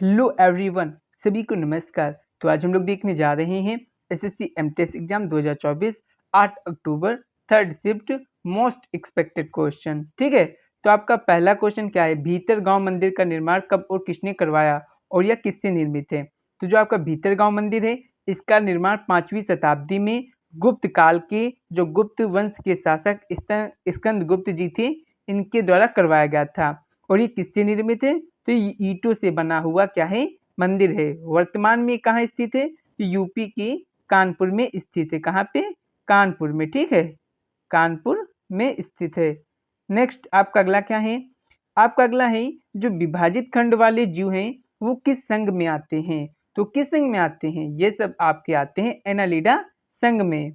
Hello everyone, सभी को नमस्कार। तो आज हम लोग देखने जा रहे हैं एसएससी एमटेस एग्जाम 2024 8 अक्टूबर third shift most expected question. ठीक है, तो आपका पहला क्वेश्चन क्या है? भीतर गांव मंदिर का निर्माण कब और किसने करवाया और यह किससे निर्मित है? तो जो आपका भीतर गांव मंदिर है, इसका निर्माण 5वीं शताब्दी में गुप्त काल के जो गुप्त वंश के शासक स्कंदगुप्त जी थे, इनके द्वारा करवाया गया था। और ये किससे निर्मित है? तो ये ईंटों से बना हुआ क्या है? मंदिर है। वर्तमान में कहाँ स्थित है? तो यूपी के कानपुर में स्थित है। कहाँ पे? कानपुर में। ठीक है, कानपुर में स्थित है। नेक्स्ट आपका अगला क्या है? आपका अगला है जो विभाजित खंड वाले जीव हैं वो किस संघ में आते हैं? तो किस संघ में आते हैं? ये सब आपके आते हैं एनालिडा संघ में।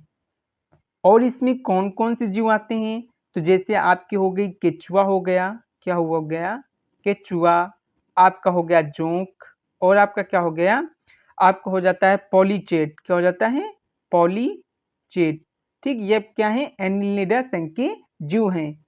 और इसमें कौन कौन से जीव आते हैं? तो जैसे आपकी हो गई केचुआ, हो गया क्या हो गया? केचुआ। आपका हो गया जोंक। और आपका क्या हो गया? आपका हो जाता है पॉलीचेट। क्या हो जाता है? पॉलीचेट। ठीक, ये क्या है? एनिलिडा संघ के जीव हैं।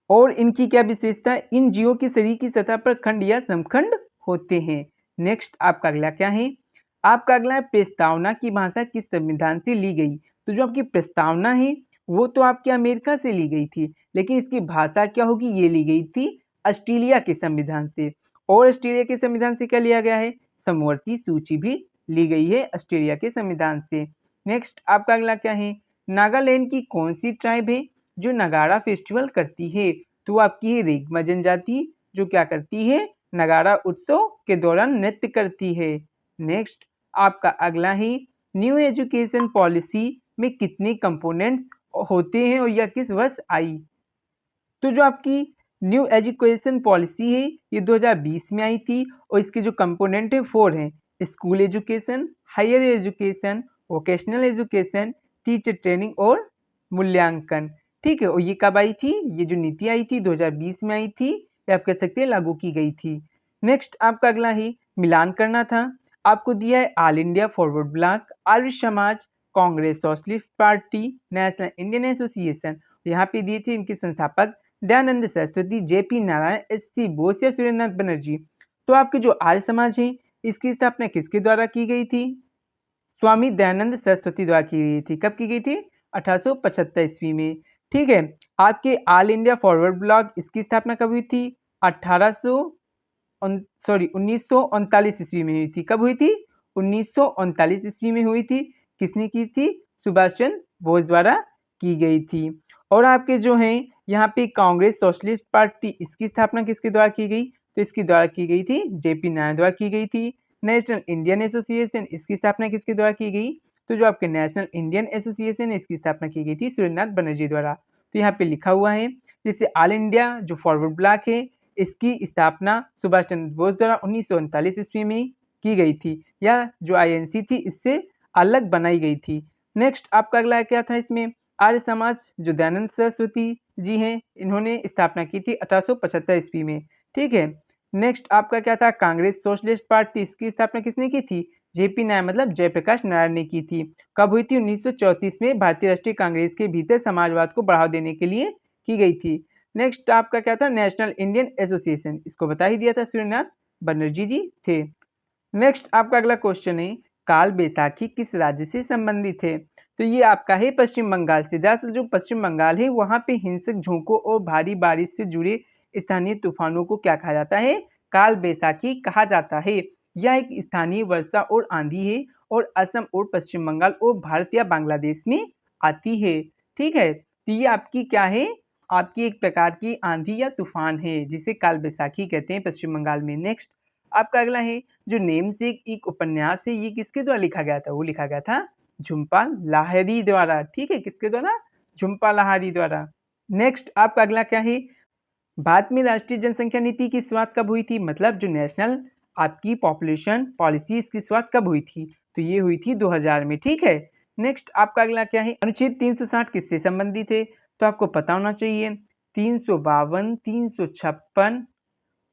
और इनकी क्या विशेषता है? इन जीवों के शरीर की सतह पर खंड या समखंड होते हैं। नेक्स्ट आपका अगला क्या है? आपका अगला है प्रस्तावना की भाषा किस संविधान से ली गई? तो जो आपकी प्रस्तावना है वो तो आपके अमेरिका से ली गई थी, लेकिन इसकी भाषा क्या होगी? ये ली गई थी ऑस्ट्रेलिया के संविधान से। और ऑस्ट्रेलिया के संविधान से क्या लिया गया है? समवर्ती सूची भी ली गई है ऑस्ट्रेलिया के संविधान से। नेक्स्ट आपका अगला क्या है? नागालैंड की कौन सी ट्राइब है जो नगाड़ा फेस्टिवल करती है? तो आपकी है रेगमा जनजाति, जो क्या करती है? नगाड़ा उत्सव के दौरान नृत्य करती है। नेक्स्ट आपका अगला है न्यू एजुकेशन पॉलिसी में कितने कंपोनेंट्स होते हैं और यह किस वर्ष आई? तो जो आपकी न्यू एजुकेशन पॉलिसी है ये 2020 में आई थी और इसके जो कंपोनेंट है 4 हैं। School education, higher education, vocational education, teacher training और मूल्यांकन। ठीक है, और ये कब आई थी? ये जो नीति आई थी 2020 में आई थी, ये आप कह सकते हैं लागू की गई थी। नेक्स्ट आपका अगला ही मिलान करना था। आपको दिया है all India forward block, Arya Samaj, Congress socialist party, national Indian association. यहाँ पे दिए थे इनके संस्थापक दयानंद सरस्वती, जेपी नारायण, एस.सी. बोस या सूर्यनाथ बनर्जी। तो आपके जो आर्य समाज है इसकी स्थापना किसके द्वारा की गई थी? स्वामी दयानंद सरस्वती द्वारा की गई थी। कब की गई थी? 1875 ईस्वी में। ठीक है, आपके ऑल इंडिया फॉरवर्ड ब्लॉक इसकी स्थापना कब हुई थी? 1939 ईस्वी में हुई थी। कब हुई थी? 1939 ईस्वी में हुई थी। किसने की थी? सुभाष चंद्र बोस द्वारा की गई थी। और आपके जो हैं यहाँ पे कांग्रेस सोशलिस्ट पार्टी, इसकी स्थापना किसके द्वारा की गई? तो इसकी द्वारा की गई थी जेपी नायडू द्वारा की गई थी। नेशनल इंडियन एसोसिएशन, इसकी स्थापना किसके द्वारा की गई? तो जो आपके नेशनल इंडियन एसोसिएशन है इसकी स्थापना की गई थी सूर्यनाथ बनर्जी द्वारा। तो यहाँ पे लिखा हुआ है जैसे ऑल इंडिया जो फॉरवर्ड ब्लॉक है इसकी स्थापना सुभाष चंद्र बोस द्वारा 1939 ईस्वी में की गई थी, या जो आईएनसी थी इससे अलग बनाई गई थी। नेक्स्ट आपका अगला क्या था इसमें? आर्य समाज जो दयानंद सरस्वती जी हैं इन्होंने स्थापना की थी 1875 ईस्वी में। ठीक है, नेक्स्ट आपका क्या था? कांग्रेस सोशलिस्ट पार्टी, इसकी स्थापना किसने की थी? जेपी नायडू मतलब जयप्रकाश नारायण ने की थी। कब हुई थी? 1934 में भारतीय राष्ट्रीय कांग्रेस के भीतर समाजवाद को बढ़ावा देने के लिए की गई थी। नेक्स्ट आपका क्या था? नेशनल इंडियन एसोसिएशन, इसको बता ही दिया था, सूर्यनाथ बनर्जी जी थे। नेक्स्ट आपका अगला क्वेश्चन है काल बैसाखी किस राज्य से संबंधित है? तो ये आपका है पश्चिम बंगाल से। दरअसल जो पश्चिम बंगाल है वहां पे हिंसक झोंकों और भारी बारिश से जुड़े स्थानीय तूफानों को क्या कहा जाता है? काल बैसाखी कहा जाता है। यह एक स्थानीय वर्षा और आंधी है और असम और पश्चिम बंगाल और भारत या बांग्लादेश में आती है। ठीक है, तो ये आपकी क्या है? आपकी एक प्रकार की आंधी या तूफान है जिसे काल बैसाखी कहते हैं पश्चिम बंगाल में। नेक्स्ट आपका अगला है जो नेम से एक उपन्यास है, ये किसके द्वारा लिखा गया था? वो लिखा गया था झुम्पा लाहिरी द्वारा। ठीक है, किसके द्वारा? झुम्पा लाहिरी द्वारा। नेक्स्ट आपका अगला क्या है? भारत में राष्ट्रीय जनसंख्या नीति की शुरुआत कब हुई थी? मतलब जो नेशनल आपकी पॉपुलेशन पॉलिसी इसकी शुरुआत कब हुई थी? तो ये हुई थी 2000 में। ठीक है, नेक्स्ट आपका अगला क्या है? अनुच्छेद 360 किससे संबंधित है? तो आपको पता होना चाहिए 352, 356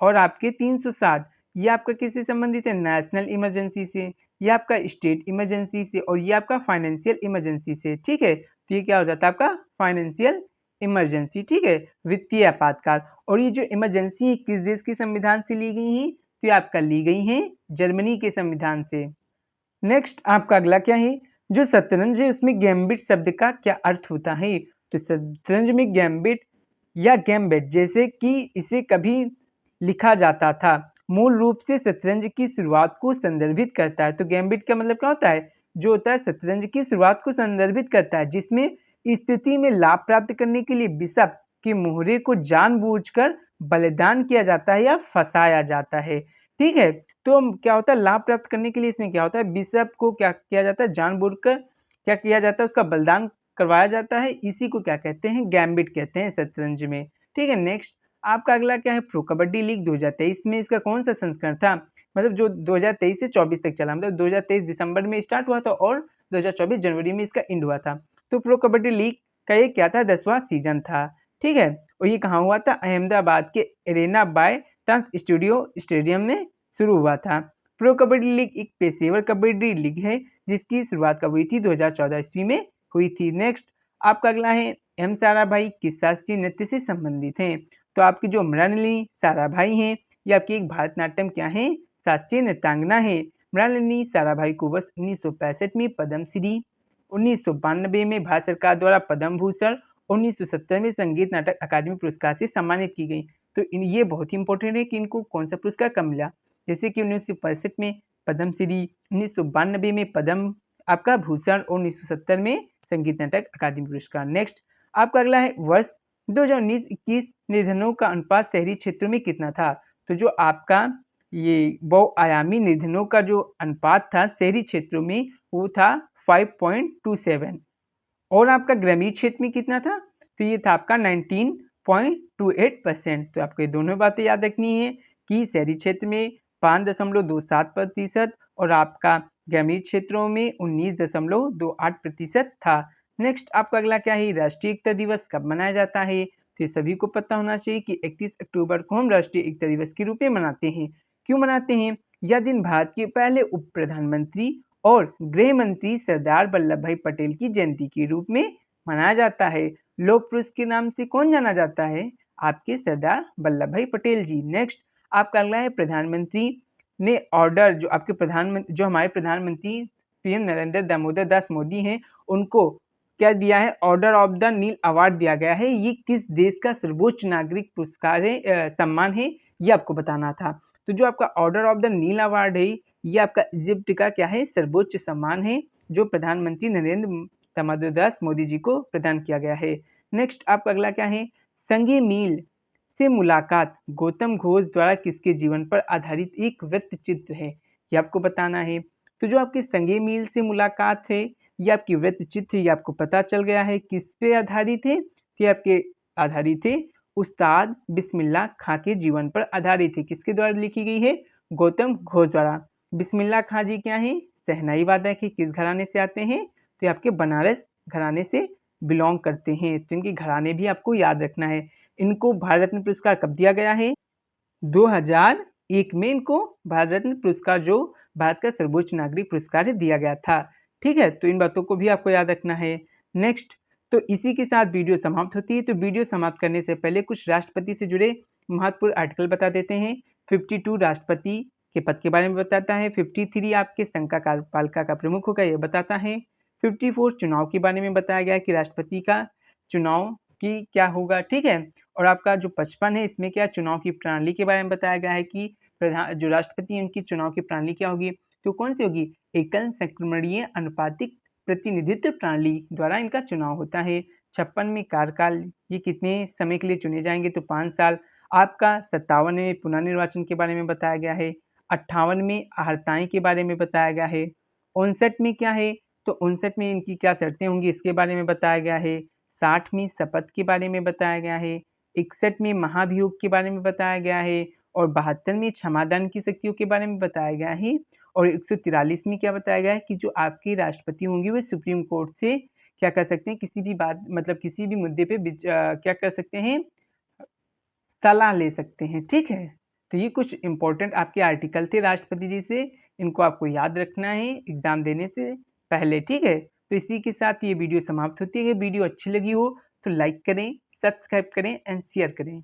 और आपके 360, ये आपका किससे संबंधित है? नेशनल इमरजेंसी से, ये आपका स्टेट इमरजेंसी से और ये आपका फाइनेंशियल इमरजेंसी से। ठीक है, तो ये क्या हो जाता है आपका? Financial emergency. ठीक है, वित्तीय आपातकाल। और ये जो इमरजेंसी किस देश के संविधान से ली गई है? तो ये आपका ली गई हैं जर्मनी के संविधान से। नेक्स्ट आपका अगला क्या है, जो शतरंज है उसमें गैम्बिट शब्द का क्या अर्थ होता है? तो शतरंज में गैम्बिट या गैम्बिट जैसे कि इसे कभी लिखा जाता था, मूल रूप से शतरंज की शुरुआत को संदर्भित करता है। तो गैम्बिट का मतलब क्या होता है, जो होता है शतरंज की शुरुआत को संदर्भित करता है, जिसमें स्थिति में लाभ प्राप्त करने के लिए बिशप के मोहरे को जानबूझकर बलिदान किया जाता है या फंसाया जाता है। ठीक है, तो क्या होता है, लाभ प्राप्त करने के लिए इसमें क्या होता है, बिशप को क्या किया जाता है, जानबूझकर क्या किया जाता है, उसका बलिदान करवाया जाता है। इसी को क्या कहते हैं, गैम्बिट कहते हैं शतरंज में। ठीक है, नेक्स्ट आपका अगला क्या है, प्रो कबड्डी लीग 2023 में इसका कौन सा संस्करण था? मतलब जो 2023 से 24 तक चला, मतलब 2023 दिसंबर में स्टार्ट हुआ था और 2024 जनवरी में इसका एंड हुआ था। तो प्रो कबड्डी लीग का ये क्या था, 10वां सीजन था। ठीक है, और ये कहाँ हुआ था, अहमदाबाद के एरेना बाय टांस स्टूडियो स्टेडियम में शुरू हुआ था। प्रो कबड्डी लीग एक पेशेवर कबड्डी लीग है जिसकी शुरुआत कब हुई थी, 2014 ईस्वी में हुई थी। नेक्स्ट आपका अगला है, एम साराभाई किस शास्त्रीय नृत्य से संबंधित हैं? तो आपकी जो मृणालिनी साराभाई हैं ये आपकी एक भारतनाट्यम क्या है, शास्त्रीय नृत्यांगना है। मृणालिनी साराभाई को वर्ष 1965 में पद्मश्री, 1992 में भारत सरकार द्वारा पद्म भूषण, 1970 में संगीत नाटक अकादमी पुरस्कार से सम्मानित की गई। तो ये बहुत ही इंपॉर्टेंट है कि इनको कौन सा पुरस्कार कब मिला, जैसे कि 1965 में पद्मश्री, 1992 में पद्म आपका भूषण और 1970 में संगीत नाटक अकादमी पुरस्कार। नेक्स्ट आपका अगला है, वर्ष 2019-21 निधनों का अनुपात शहरी क्षेत्रों में कितना था? तो जो आपका ये बहुआयामी निधनों का जो अनुपात था शहरी क्षेत्रों में वो था 5.27 और आपका ग्रामीण क्षेत्र में कितना था, तो ये था आपका 19.28%। तो आपको ये दोनों बातें याद रखनी है कि शहरी क्षेत्र में 5.27% और आपका ग्रामीण क्षेत्रों में 19.28% था। नेक्स्ट आपका अगला क्या है, राष्ट्रीय एकता दिवस कब मनाया जाता है? तो ये सभी को पता होना चाहिए कि 31 अक्टूबर को हम राष्ट्रीय एकता दिवस के रूप में मनाते हैं। क्यों मनाते हैं? यह दिन भारत के पहले उप प्रधानमंत्री और गृह मंत्री सरदार वल्लभ भाई पटेल की जयंती के रूप में मनाया जाता है। लौह पुरुष के नाम से कौन जाना जाता है? आपके सरदार वल्लभ भाई पटेल जी। नेक्स्ट आपका अगला है, प्रधानमंत्री ने ऑर्डर, जो आपके प्रधानमंत्री, जो हमारे प्रधानमंत्री पीएम नरेंद्र दामोदर दास मोदी हैं, उनको क्या दिया है, order of the Nile award दिया गया है। ये किस देश का सर्वोच्च नागरिक पुरस्कार है, सम्मान है, ये आपको बताना था। तो जो आपका order of the Nile award है ये आपका इजिप्ट का क्या है, सर्वोच्च सम्मान है, जो प्रधानमंत्री नरेंद्र दामोदर दास मोदी जी को प्रदान किया गया है। नेक्स्ट आपका अगला क्या है, संगे मील से मुलाकात गौतम घोष द्वारा किसके जीवन पर आधारित एक वृत्त चित्र है, ये आपको बताना है। तो जो आपके संगे मील से मुलाकात है ये आपकी वृत्त चित्र, ये आपको पता चल गया है किस पे आधारित है, ये आपके आधारित है उस्ताद बिस्मिल्लाह खां के जीवन पर आधारित है। किसके द्वारा लिखी गई है, गौतम घोष द्वारा। बिस्मिल्लाह खां जी क्या है, शहनाई वादक है, किस घराने से आते हैं, तो ये आपके बनारस घराने से बिलोंग करते हैं। तो इनके घराने भी आपको याद रखना है। इनको भारत रत्न पुरस्कार कब दिया गया है, 2001 में इनको भारत रत्न पुरस्कार, जो भारत का सर्वोच्च नागरिक पुरस्कार दिया गया था। ठीक है, तो इन बातों को भी आपको याद रखना है। नेक्स्ट, तो इसी के साथ वीडियो समाप्त होती है। तो वीडियो समाप्त करने से पहले कुछ राष्ट्रपति से जुड़े महत्वपूर्ण आर्टिकल बता देते हैं। 52 राष्ट्रपति के पद के बारे में बताता है। 53 आपके संघ का कार्यपालिका का प्रमुख होगा, ये बताता है। 54 चुनाव के बारे में बताया गया कि राष्ट्रपति का चुनाव की क्या होगा। ठीक है, और आपका जो 55 है इसमें क्या चुनाव की प्रणाली के बारे में बताया गया है कि प्रधान जो राष्ट्रपति हैं उनकी चुनाव की प्रणाली क्या होगी, तो कौन सी होगी, एकल संक्रमणीय अनुपातिक प्रतिनिधित्व प्रणाली द्वारा इनका चुनाव होता है। 56 में कार्यकाल ये कितने समय के लिए चुने जाएंगे, तो 5 साल। आपका 57 में पुनर्निर्वाचन के बारे में बताया गया है। 58 में अहर्ताएं के बारे में बताया गया है। 59 में क्या है, तो 59 में इनकी क्या शर्तें होंगी इसके बारे में बताया गया है। 60 में शपथ के बारे में बताया गया है। 61 में महाभियोग के बारे में बताया गया है और 72 में क्षमादान की शक्तियों के बारे में बताया गया है और 143 में क्या बताया गया है कि जो आपके राष्ट्रपति होंगे वो सुप्रीम कोर्ट से क्या कर सकते हैं, किसी भी बात, मतलब किसी भी मुद्दे पे क्या कर सकते हैं, सलाह ले सकते हैं। ठीक है, तो ये कुछ इंपॉर्टेंट आपके आर्टिकल थे राष्ट्रपति जी से, इनको आपको याद रखना है एग्जाम देने से पहले। ठीक है, तो इसी के साथ ये वीडियो समाप्त होती है। अगर वीडियो अच्छी लगी हो तो लाइक करें, सब्सक्राइब करें एंड शेयर करें।